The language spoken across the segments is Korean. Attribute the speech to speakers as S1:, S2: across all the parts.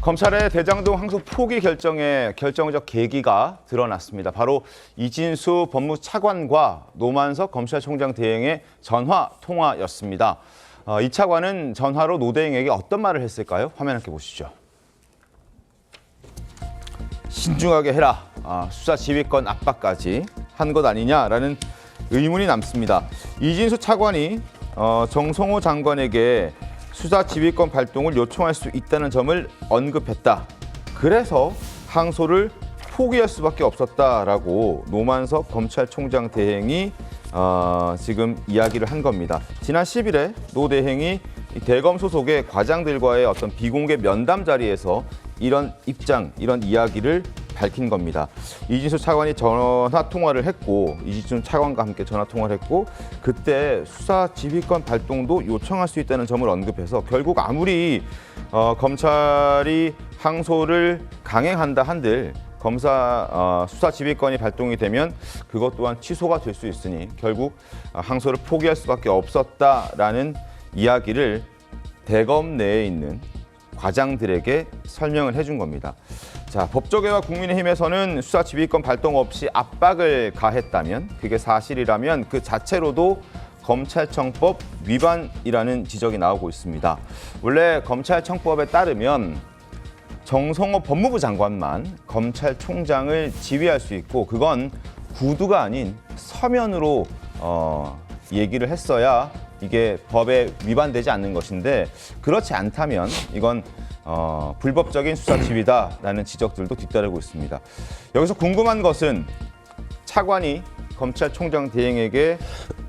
S1: 검찰의 대장동 항소 포기 결정에 결정적 계기가 드러났습니다. 바로 이진수 법무차관과 노만석 검찰총장 대행의 전화 통화였습니다. 이 차관은 전화로 노 대행에게 어떤 말을 했을까요? 화면 함께 보시죠. 신중하게 해라. 수사 지휘권 압박까지 한 것 아니냐라는 의문이 남습니다. 이진수 차관이 정성호 장관에게 수사 지휘권 발동을 요청할 수 있다는 점을 언급했다. 그래서 항소를 포기할 수밖에 없었다라고 노만석 검찰총장 대행이 지금 이야기를 한 겁니다. 지난 10일에 노 대행이 대검 소속의 과장들과의 어떤 비공개 면담 자리에서 이런 입장, 이런 이야기를 밝힌 겁니다. 이진수 차관이 전화 통화를 했고, 이진수 차관과 함께 전화 통화를 했고, 그때 수사 지휘권 발동도 요청할 수 있다는 점을 언급해서 결국 아무리 검찰이 항소를 강행한다 한들 검사 수사 지휘권이 발동이 되면 그것 또한 취소가 될 수 있으니 결국 항소를 포기할 수밖에 없었다라는 이야기를 대검 내에 있는 과장들에게 설명을 해준 겁니다. 자, 법조계와 국민의힘에서는 수사 지휘권 발동 없이 압박을 가했다면, 그게 사실이라면 그 자체로도 검찰청법 위반이라는 지적이 나오고 있습니다. 원래 검찰청법에 따르면 정성호 법무부 장관만 검찰총장을 지휘할 수 있고, 그건 구두가 아닌 서면으로 얘기를 했어야 이게 법에 위반되지 않는 것인데, 그렇지 않다면 이건 불법적인 수사 지휘다라는 지적들도 뒤따르고 있습니다. 여기서 궁금한 것은 차관이 검찰총장 대행에게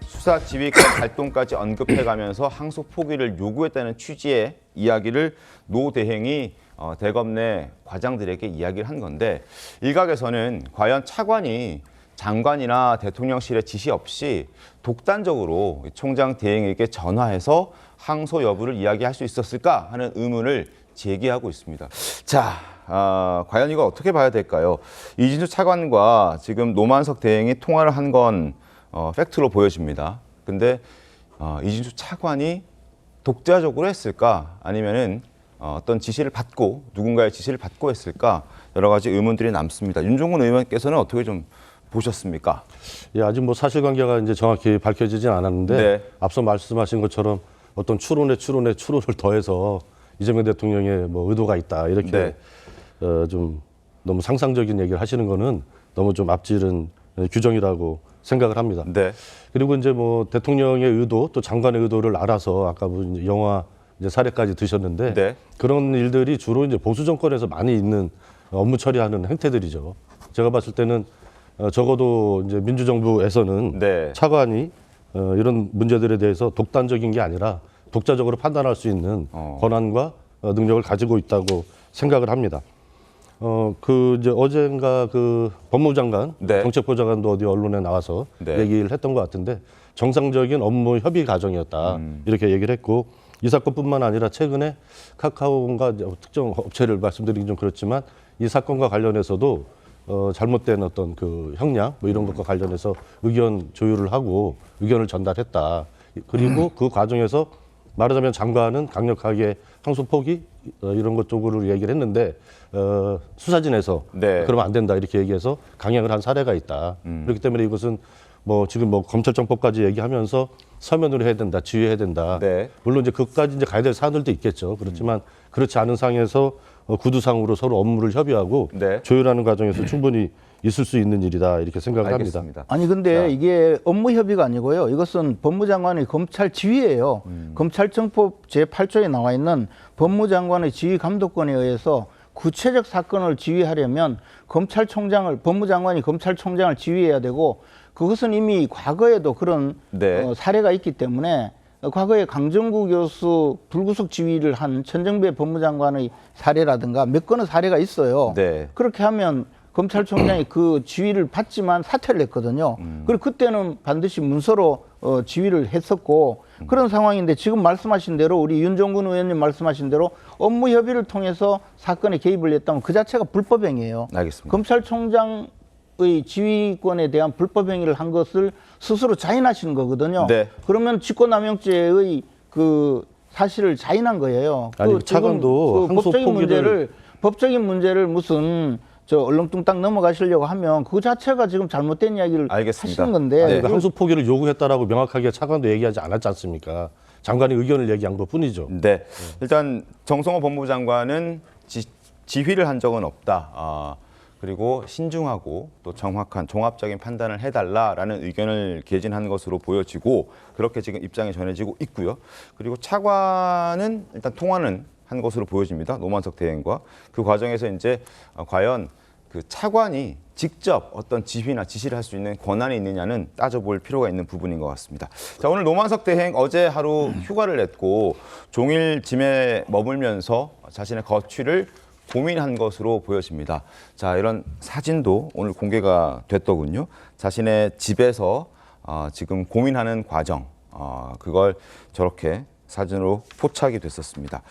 S1: 수사 지휘권 발동까지 언급해가면서 항소 포기를 요구했다는 취지의 이야기를 노 대행이 대검 내 과장들에게 이야기를 한 건데, 일각에서는 과연 차관이 장관이나 대통령실의 지시 없이 독단적으로 총장 대행에게 전화해서 항소 여부를 이야기할 수 있었을까 하는 의문을 제기하고 있습니다. 자, 과연 이거 어떻게 봐야 될까요? 이진수 차관과 지금 노만석 대행이 통화를 한 건 팩트로 보여집니다. 근데 이진수 차관이 독자적으로 했을까? 아니면은 어떤 지시를 받고, 누군가의 지시를 받고 했을까? 여러 가지 의문들이 남습니다. 윤종근 의원께서는 어떻게 좀 보셨습니까?
S2: 예, 아직 뭐 사실관계가 이제 정확히 밝혀지진 않았는데,
S1: 네.
S2: 앞서 말씀하신 것처럼 어떤 추론에 추론을 더해서 이재명 대통령의 뭐 의도가 있다 이렇게
S1: 네.
S2: 좀 너무 상상적인 얘기를 하시는 거는 너무 좀 앞지른 규정이라고 생각을 합니다.
S1: 네.
S2: 그리고 이제 뭐 대통령의 의도 또 장관의 의도를 알아서 아까 뭐 이제 영화 이제 사례까지 드셨는데,
S1: 네.
S2: 그런 일들이 주로 이제 보수 정권에서 많이 있는 업무 처리하는 행태들이죠. 제가 봤을 때는 적어도 이제 민주정부에서는
S1: 네.
S2: 차관이 이런 문제들에 대해서 독단적인 게 아니라 독자적으로 판단할 수 있는 권한과 능력을 가지고 있다고 생각을 합니다. 이제 어젠가 그 법무부 장관,
S1: 네.
S2: 정책부 장관도 어디 언론에 나와서
S1: 네.
S2: 얘기를 했던 것 같은데, 정상적인 업무 협의 과정이었다 이렇게 얘기를 했고, 이 사건뿐만 아니라 최근에 카카오가 특정 업체를 말씀드리긴 좀 그렇지만 이 사건과 관련해서도 잘못된 어떤 그 형량 뭐 이런 것과 관련해서 의견 조율을 하고 의견을 전달했다. 그리고 그 과정에서 말하자면 장관은 강력하게 항소 포기 이런 것 쪽으로 얘기를 했는데, 수사진에서
S1: 네.
S2: 그러면 안 된다 이렇게 얘기해서 강행을 한 사례가 있다. 그렇기 때문에 이것은 뭐 지금 뭐 검찰청법까지 얘기하면서 서면으로 해야 된다, 지휘해야 된다.
S1: 네.
S2: 물론 이제 그까지 이제 가야 될 사안들도 있겠죠. 그렇지만 그렇지 않은 상에서 구두상으로 서로 업무를 협의하고
S1: 네.
S2: 조율하는 과정에서 충분히 있을 수 있는 일이다 이렇게 생각을 합니다.
S1: 알겠습니다.
S3: 아니 근데 이게 업무 협의가 아니고요. 이것은 법무장관의 검찰 지휘예요. 검찰청법 제8조에 나와 있는 법무장관의 지휘 감독권에 의해서 구체적 사건을 지휘하려면 법무장관이 검찰총장을 지휘해야 되고, 그것은 이미 과거에도 그런
S1: 네.
S3: 사례가 있기 때문에, 과거에 강정구 교수 불구속 지휘를 한 천정배 법무장관의 사례라든가 몇 건의 사례가 있어요.
S1: 네.
S3: 그렇게 하면 검찰총장이 그 지휘를 받지만 사퇴를 했거든요. 그리고 그때는 반드시 문서로 지휘를 했었고, 그런 상황인데 지금 말씀하신 대로 우리 윤종근 의원님 말씀하신 대로 업무 협의를 통해서 사건에 개입을 했다면 그 자체가 불법 행위예요.
S1: 알겠습니다.
S3: 검찰총장의 지휘권에 대한 불법 행위를 한 것을 스스로 자인하시는 거거든요.
S1: 네.
S3: 그러면 직권남용죄의 그 사실을 자인한 거예요.
S2: 아니,
S3: 그 지금
S2: 차관도
S3: 그
S2: 항소
S3: 법적인
S2: 포기를-
S3: 문제를 법적인 문제를 무슨 저 얼렁뚱땅 넘어가시려고 하면 그 자체가 지금 잘못된 이야기를
S1: 알겠습니다.
S3: 하시는 건데
S1: 네.
S2: 그 항소 포기를 요구했다라고 명확하게 차관도 얘기하지 않았지 않습니까? 장관이 의견을 얘기한 것뿐이죠.
S1: 네. 일단 정성호 법무부 장관은 지휘를 한 적은 없다. 그리고 신중하고 또 정확한 종합적인 판단을 해달라라는 의견을 개진한 것으로 보여지고 그렇게 지금 입장이 전해지고 있고요. 그리고 차관은 일단 통화는 한 것으로 보여집니다. 노만석 대행과 그 과정에서 이제 과연 그 차관이 직접 어떤 지휘나 지시를 할 수 있는 권한이 있느냐는 따져볼 필요가 있는 부분인 것 같습니다. 자, 오늘 노만석 대행 어제 하루 휴가를 냈고 종일 짐에 머물면서 자신의 거취를 고민한 것으로 보여집니다. 자, 이런 사진도 오늘 공개가 됐더군요. 자신의 집에서 지금 고민하는 과정, 그걸 저렇게 사진으로 포착이 됐었습니다.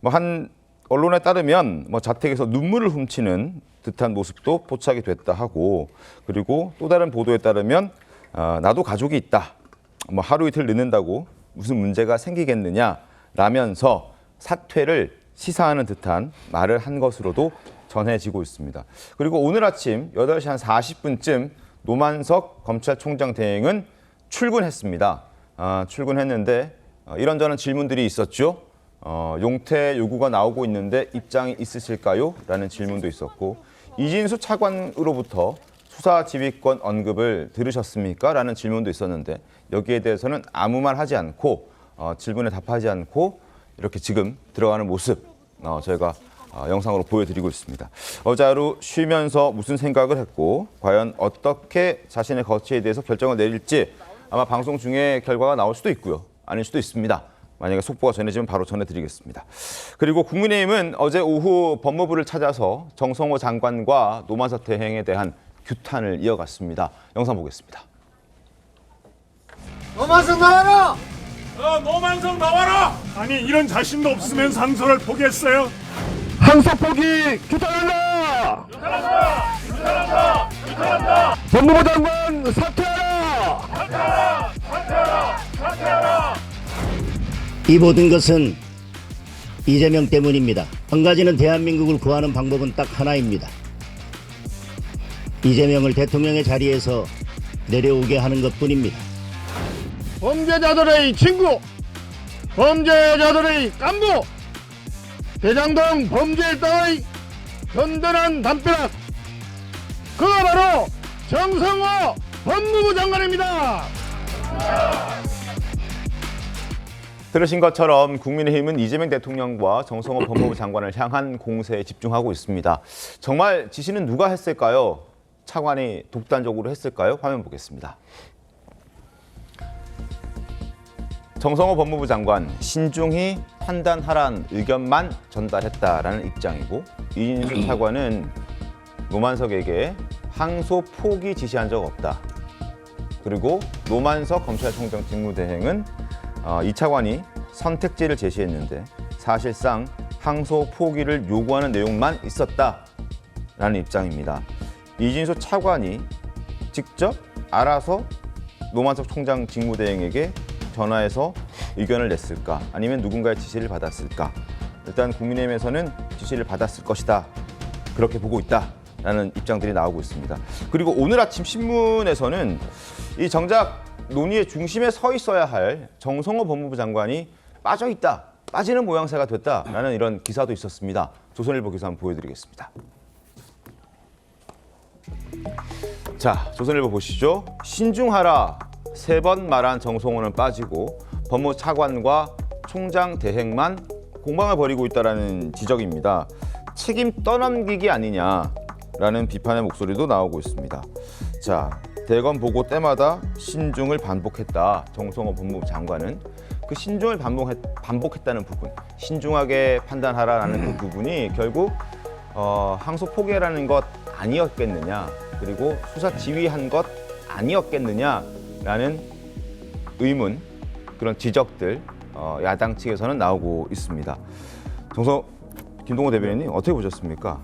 S1: 한 언론에 따르면 자택에서 눈물을 훔치는 듯한 모습도 포착이 됐다 하고, 그리고 또 다른 보도에 따르면 나도 가족이 있다. 하루 이틀 늦는다고 무슨 문제가 생기겠느냐라면서 사퇴를 시사하는 듯한 말을 한 것으로도 전해지고 있습니다. 그리고 오늘 아침 8시 한 40분쯤 노만석 검찰총장 대행은 출근했습니다. 출근했는데 이런저런 질문들이 있었죠. 용퇴 요구가 나오고 있는데 입장이 있으실까요? 라는 질문도 있었고, 이진수 차관으로부터 수사 지휘권 언급을 들으셨습니까? 라는 질문도 있었는데 여기에 대해서는 아무 말 하지 않고 질문에 답하지 않고 이렇게 지금 들어가는 모습 저희가 영상으로 보여드리고 있습니다. 어제 하루 쉬면서 무슨 생각을 했고 과연 어떻게 자신의 거취에 대해서 결정을 내릴지 아마 방송 중에 결과가 나올 수도 있고요. 아닐 수도 있습니다. 만약에 속보가 전해지면 바로 전해드리겠습니다. 그리고 국민의힘은 어제 오후 법무부를 찾아서 정성호 장관과 노만석 대행에 대한 규탄을 이어갔습니다. 영상 보겠습니다.
S4: 노만석 나와라!
S5: 노만석 나와라! 아니 이런 자신도 없으면 상소를 포기했어요?
S4: 항소 포기 규탄한다! 규탄한다! 법무부 장관 사퇴하라!
S6: 이 모든 것은 이재명 때문입니다. 한 가지는 대한민국을 구하는 방법은 딱 하나입니다. 이재명을 대통령의 자리에서 내려오게 하는 것뿐입니다.
S4: 범죄자들의 친구, 범죄자들의 깐부, 대장동 범죄일당의 든든한 담벼락, 그가 바로 정성호 법무부 장관입니다.
S1: 들으신 것처럼 국민의힘은 이재명 대통령과 정성호 법무부 장관을 향한 공세에 집중하고 있습니다. 정말 지시는 누가 했을까요? 차관이 독단적으로 했을까요? 화면 보겠습니다. 정성호 법무부 장관, 신중히 판단하라는 의견만 전달했다라는 입장이고, 이진수 차관은 노만석에게 항소 포기 지시한 적 없다. 그리고 노만석 검찰총장 직무대행은 이 차관이 선택지를 제시했는데 사실상 항소 포기를 요구하는 내용만 있었다라는 입장입니다. 이진수 차관이 직접 알아서 노만석 총장 직무대행에게 전화해서 의견을 냈을까? 아니면 누군가의 지시를 받았을까? 일단 국민의힘에서는 지시를 받았을 것이다. 그렇게 보고 있다라는 입장들이 나오고 있습니다. 그리고 오늘 아침 신문에서는 이 정작 논의의 중심에 서 있어야 할 정성호 법무부 장관이 빠져있다, 빠지는 모양새가 됐다라는 이런 기사도 있었습니다. 조선일보 기사 한번 보여드리겠습니다. 자, 조선일보 보시죠. 신중하라 3번 말한 정성호는 빠지고 법무부 차관과 총장 대행만 공방을 벌이고 있다는 지적입니다. 책임 떠넘기기 아니냐라는 비판의 목소리도 나오고 있습니다. 자, 대검 보고 때마다 신중을 반복했다. 정성호 법무부 장관은 그 신중을 반복했다는 부분, 신중하게 판단하라라는 그 부분이 결국 항소 포기라는 것 아니었겠느냐, 그리고 수사 지휘한 것 아니었겠느냐라는 의문, 그런 지적들 야당 측에서는 나오고 있습니다. 김동호 대변인님 어떻게 보셨습니까?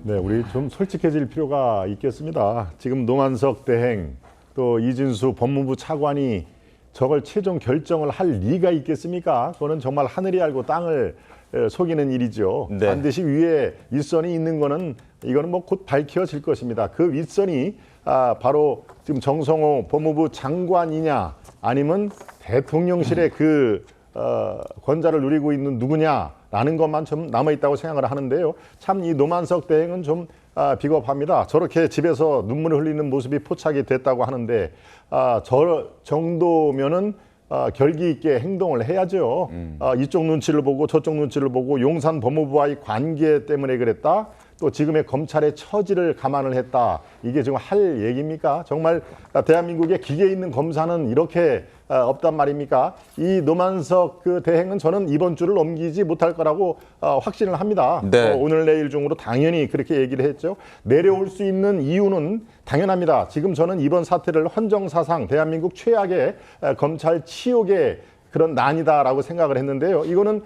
S5: 네, 우리 좀 솔직해질 필요가 있겠습니다. 지금 노만석 대행 또 이진수 법무부 차관이 저걸 최종 결정을 할 리가 있겠습니까? 그거는 정말 하늘이 알고 땅을 속이는 일이죠.
S1: 네.
S5: 반드시 위에 윗선이 있는 거는 이거는 뭐 곧 밝혀질 것입니다. 그 윗선이 바로 지금 정성호 법무부 장관이냐 아니면 대통령실의 그 권좌를 누리고 있는 누구냐라는 것만 좀 남아 있다고 생각을 하는데요. 참 이 노만석 대행은 좀 비겁합니다. 저렇게 집에서 눈물을 흘리는 모습이 포착이 됐다고 하는데 저 정도면은 결기 있게 행동을 해야죠. 이쪽 눈치를 보고 저쪽 눈치를 보고 용산 법무부와의 관계 때문에 그랬다. 또 지금의 검찰의 처지를 감안을 했다. 이게 지금 할 얘기입니까? 정말 대한민국의 기계 있는 검사는 이렇게 없단 말입니까? 이 노만석 그 대행은 저는 이번 주를 넘기지 못할 거라고 확신을 합니다.
S1: 네.
S5: 오늘 내일 중으로 당연히 그렇게 얘기를 했죠. 내려올 수 있는 이유는 당연합니다. 지금 저는 이번 사태를 헌정사상 대한민국 최악의 검찰 치욕의 그런 난이다라고 생각을 했는데요. 이거는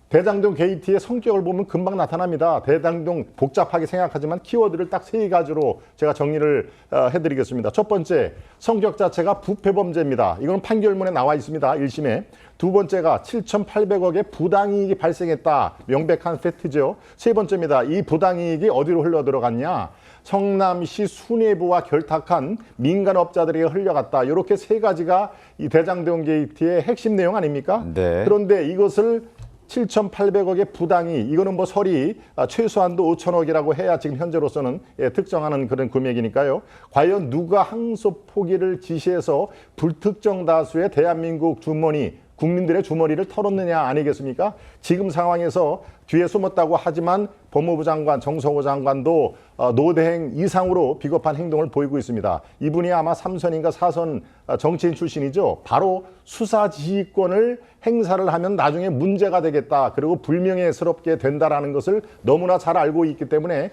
S5: 대장동 게이트의 성격을 보면 금방 나타납니다. 대장동 복잡하게 생각하지만 키워드를 딱 3가지로 제가 정리를 해드리겠습니다. 첫 번째, 성격 자체가 부패범죄입니다. 이건 판결문에 나와 있습니다. 1심에. 두 번째가 7,800억의 부당이익이 발생했다. 명백한 팩트죠. 세 번째입니다. 이 부당이익이 어디로 흘러 들어갔냐. 성남시 수뇌부와 결탁한 민간업자들에게 흘려갔다. 이렇게 3가지가 이 대장동 게이트의 핵심 내용 아닙니까?
S1: 네.
S5: 그런데 이것을 7,800억의 부당이 이거는 뭐 설이 최소한도 5천억이라고 해야 지금 현재로서는 특정하는 그런 금액이니까요. 과연 누가 항소 포기를 지시해서 불특정 다수의 대한민국 주머니 국민들의 주머니를 털었느냐 아니겠습니까? 지금 상황에서 뒤에 숨었다고 하지만 법무부 장관 정성호 장관도 노대행 이상으로 비겁한 행동을 보이고 있습니다. 이분이 아마 3선인가 4선 정치인 출신이죠. 바로 수사지휘권을 행사를 하면 나중에 문제가 되겠다. 그리고 불명예스럽게 된다라는 것을 너무나 잘 알고 있기 때문에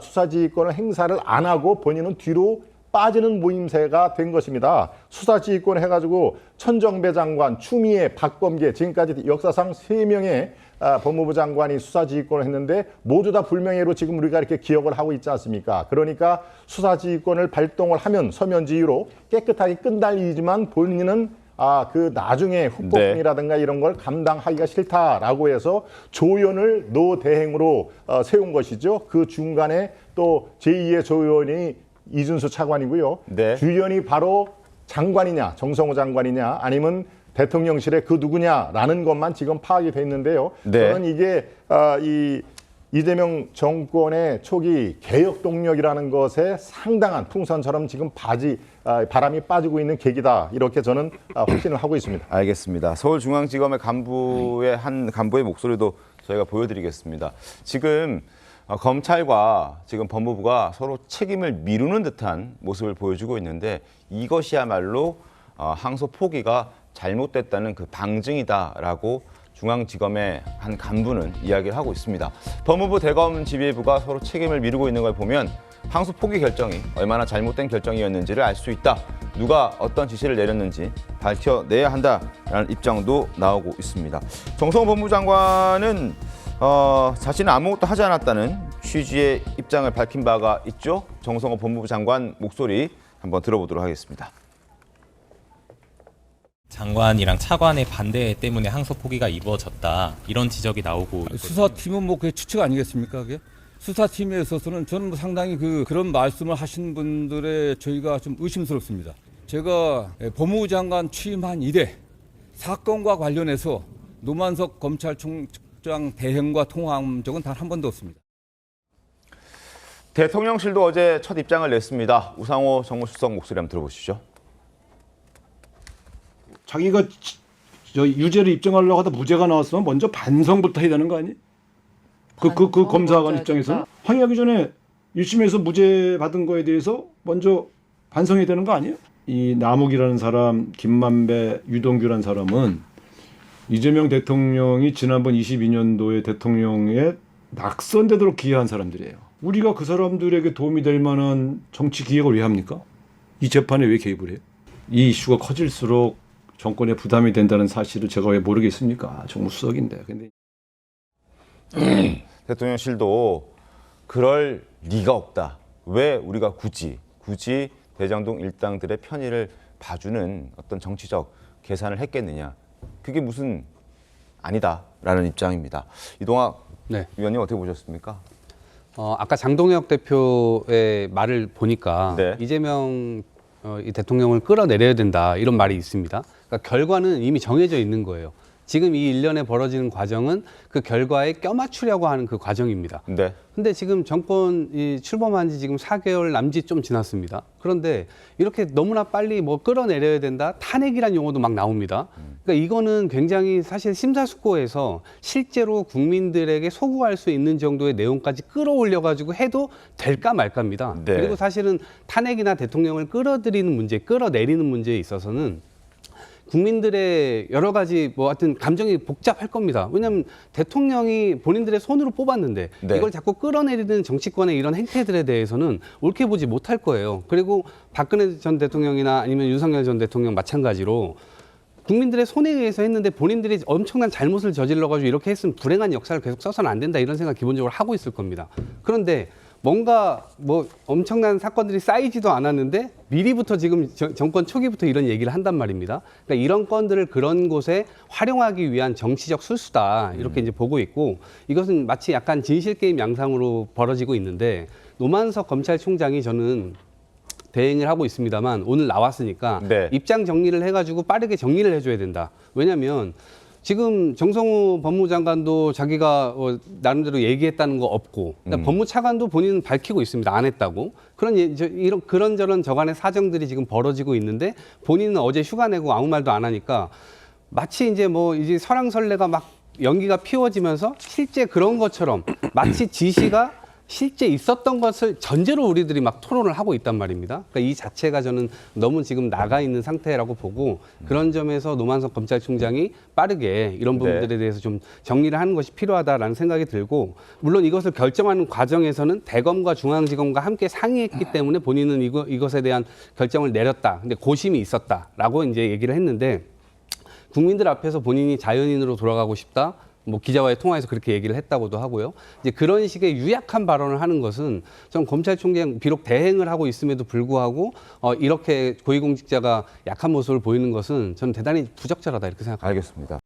S5: 수사지휘권을 행사를 안 하고 본인은 뒤로 빠지는 모임새가 된 것입니다. 수사지휘권 해가지고 천정배 장관, 추미애, 박범계 지금까지 역사상 3명의 법무부 장관이 수사지휘권을 했는데 모두 다 불명예로 지금 우리가 이렇게 기억을 하고 있지 않습니까? 그러니까 수사지휘권을 발동을 하면 서면지휘로 깨끗하게 끝날 일이지만 본인은 그 나중에 후폭풍이라든가 이런 걸 감당하기가 싫다라고 해서 조연을 노대행으로 세운 것이죠. 그 중간에 또 제2의 조연이 이준수 차관이고요.
S1: 네.
S5: 주연이 바로 장관이냐, 정성호 장관이냐, 아니면 대통령실의 그 누구냐라는 것만 지금 파악이 돼 있는데요.
S1: 네.
S5: 저는 이게 이 이재명 정권의 초기 개혁 동력이라는 것에 상당한 풍선처럼 지금 바람이 빠지고 있는 계기다. 이렇게 저는 확신을 하고 있습니다.
S1: 알겠습니다. 서울중앙지검의 한 간부의 목소리도 저희가 보여드리겠습니다. 지금 검찰과 지금 법무부가 서로 책임을 미루는 듯한 모습을 보여주고 있는데 이것이야말로 항소 포기가 잘못됐다는 그 방증이다라고 중앙지검의 한 간부는 이야기를 하고 있습니다. 법무부 대검지휘부가 서로 책임을 미루고 있는 걸 보면 항소 포기 결정이 얼마나 잘못된 결정이었는지를 알 수 있다. 누가 어떤 지시를 내렸는지 밝혀내야 한다라는 입장도 나오고 있습니다. 정성호 법무부 장관은 자신은 아무것도 하지 않았다는 취지의 입장을 밝힌 바가 있죠. 정성호 법무부 장관 목소리 한번 들어보도록 하겠습니다.
S7: 장관이랑 차관의 반대 때문에 항소 포기가 이루어졌다. 이런 지적이 나오고 있거든요.
S8: 수사팀은 뭐 그게 추측 아니겠습니까? 그게? 수사팀에 있어서는 저는 상당히 그런 말씀을 하신 분들의 저희가 좀 의심스럽습니다. 제가 법무부 장관 취임한 이래 사건과 관련해서 노만석 검찰총장 대행과 통화한 적은 단 한 번도 없습니다.
S1: 대통령실도 어제 첫 입장을 냈습니다. 우상호 정무수석 목소리 한번 들어보시죠.
S9: 자기가 유죄를 입증하려고 하다 무죄가 나왔으면 먼저 반성부터 해야 되는 거 아니에요? 그 검사관 입장에서 항의하기 전에 1심에서 무죄 받은 거에 대해서 먼저 반성해야 되는 거 아니에요? 이 남욱이라는 사람, 김만배, 유동규라는 사람은 이재명 대통령이 지난번 22년도에 대통령에 낙선되도록 기여한 사람들이에요. 우리가 그 사람들에게 도움이 될 만한 정치 기획을 왜 합니까? 이 재판에 왜 개입을 해요? 이 이슈가 커질수록 정권에 부담이 된다는 사실을 제가 왜 모르겠습니까? 정무수석인데. 근데
S1: 대통령실도 그럴 리가 없다. 왜 우리가 굳이 대장동 일당들의 편의를 봐주는 어떤 정치적 계산을 했겠느냐. 그게 무슨 아니다. 아니냐라는 입장입니다. 이동학
S10: 네.
S1: 위원님 어떻게 보셨습니까?
S10: 아까 장동혁 대표의 말을 보니까
S1: 네.
S10: 이재명 이 대통령을 끌어내려야 된다 이런 말이 있습니다. 그러니까 결과는 이미 정해져 있는 거예요. 지금 이 일련에 벌어지는 과정은 그 결과에 껴맞추려고 하는 그 과정입니다.
S1: 네.
S10: 근데 지금 정권이 출범한 지 지금 4개월 남짓 좀 지났습니다. 그런데 이렇게 너무나 빨리 뭐 끌어내려야 된다, 탄핵이란 용어도 막 나옵니다. 그러니까 이거는 굉장히 사실 심사숙고해서 실제로 국민들에게 소구할 수 있는 정도의 내용까지 끌어올려가지고 해도 될까 말까입니다.
S1: 네.
S10: 그리고 사실은 탄핵이나 대통령을 끌어들이는 문제, 끌어내리는 문제에 있어서는 국민들의 여러 가지 뭐 하여튼 감정이 복잡할 겁니다. 왜냐하면 대통령이 본인들의 손으로 뽑았는데
S1: 네.
S10: 이걸 자꾸 끌어내리는 정치권의 이런 행태들에 대해서는 옳게 보지 못할 거예요. 그리고 박근혜 전 대통령이나 아니면 윤석열 전 대통령 마찬가지로 국민들의 손에 의해서 했는데 본인들이 엄청난 잘못을 저질러가지고 이렇게 했으면 불행한 역사를 계속 써서는 안 된다 이런 생각 기본적으로 하고 있을 겁니다. 그런데 뭔가 뭐 엄청난 사건들이 쌓이지도 않았는데 미리부터 지금 정권 초기부터 이런 얘기를 한단 말입니다. 그러니까 이런 건들을 그런 곳에 활용하기 위한 정치적 술수다 이렇게 이제 보고 있고 이것은 마치 약간 진실 게임 양상으로 벌어지고 있는데 노만석 검찰총장이 저는 대행을 하고 있습니다만 오늘 나왔으니까
S1: 네.
S10: 입장 정리를 해가지고 빠르게 정리를 해줘야 된다. 왜냐하면 지금 정성호 법무장관도 자기가 나름대로 얘기했다는 거 없고 그러니까 법무차관도 본인은 밝히고 있습니다. 안 했다고. 이런 그런저런 저간의 사정들이 지금 벌어지고 있는데 본인은 어제 휴가 내고 아무 말도 안 하니까 마치 이제 뭐 이제 설왕설래가 막 연기가 피워지면서 실제 그런 것처럼 마치 지시가 실제 있었던 것을 전제로 우리들이 막 토론을 하고 있단 말입니다. 그러니까 이 자체가 저는 너무 지금 나가 있는 상태라고 보고 그런 점에서 노만석 검찰총장이 빠르게 이런 부분들에 대해서 좀 정리를 하는 것이 필요하다라는 생각이 들고 물론 이것을 결정하는 과정에서는 대검과 중앙지검과 함께 상의했기 때문에 본인은 이것에 대한 결정을 내렸다. 근데 고심이 있었다라고 이제 얘기를 했는데 국민들 앞에서 본인이 자연인으로 돌아가고 싶다. 뭐 기자와의 통화에서 그렇게 얘기를 했다고도 하고요. 이제 그런 식의 유약한 발언을 하는 것은 전 검찰총장 비록 대행을 하고 있음에도 불구하고 이렇게 고위공직자가 약한 모습을 보이는 것은 저는 대단히 부적절하다 이렇게 생각합니다.
S1: 알겠습니다.